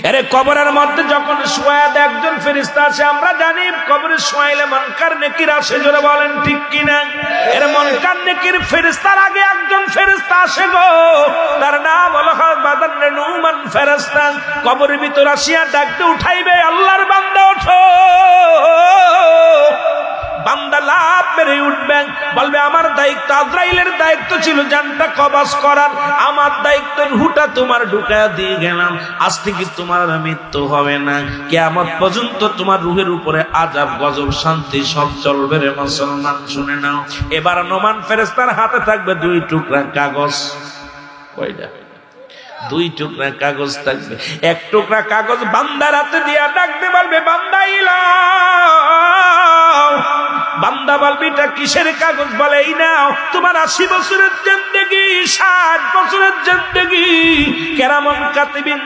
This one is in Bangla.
এরে কবরের মধ্যে যখন শোয়া দেয় একজন ফেরেশতা আসে, আমরা জানি কবরে শোয়াইলে মুনকার নেকির আসে, জোরে বলেন ঠিক কিনা? এর মুনকার নেকির ফেরেশতার আগে একজন ফেরেশতা আসে গো, তার নাম হলো বাদান নুমান ফেরেশতা। কবরের ভিতর আসিয়া ডাকতে উঠাইবে, আল্লাহর বান্দা ওঠো। বান্দা লাভ মেরে উঠবেন, বলবে আমার দায়িত্ব, আজরাইলের দায়িত্ব ছিল জানটা কবজ করার, আমার দায়িত্ব রুহটা তোমার ঢুকায়া দিয়ে গেলাম। আজ থেকে তোমার মৃত্যু হবে না, কিয়ামত পর্যন্ত তোমার রুহের উপরে আযাব গজব শান্তি সব চলবে রে মুসলমান, শুনে নাও। এবার নোমান ফেরেশতার হাতে থাকবে 2 টুকরা কাগজ। কয়টা? 2 টুকরা কাগজ থাকবে। 1 টুকরা কাগজ বান্দার হাতে দিয়া ডাকতে বলবে, বান্দা ইলাও। বান্দা বলবে, এটা কিসের কাগজ? বলে, এই নাও, তোমার 80 বছরের জিন্দেগি, 60 বছরের জিন্দেগি। কেরামান কাতিবিন